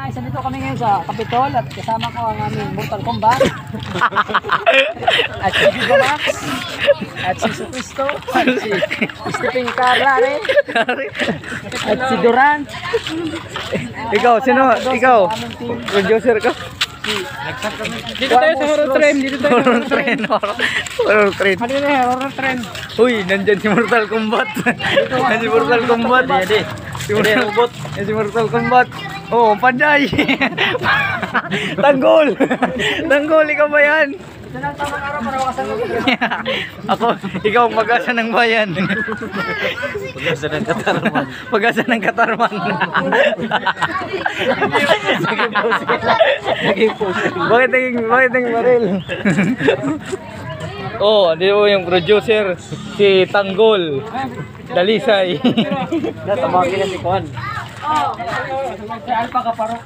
Isa dito kami ngayon sa Capitol at kasama ko ang aming Mortal Kombat. At si Giga Max. At si Sucristo. At si Stephen Carla rin. At si Durant. Ikaw, sino? Ikaw? Producer ka? Dito tayo sa horror train. Dito tayo sa horror train. Horror train. Ano yun eh, horror train. Uy, nandyan si Mortal Kombat. Nandyan si Mortal Kombat. Si Mortal Kombat. Si Mortal Kombat. Oh, panday. Tanggol. Tanggol, ikaw ba yan? Ito lang tamang araw para wakasan mo. Ako, ikaw ang pag-asa ng bayan. Pag-asa ng katarman. Pag-asa ng katarman. Bakit naging baril? Oh, di mo yung producer, si Tanggol. Dalisay. Natamagin na si Juan. Si Alpha Kaparok.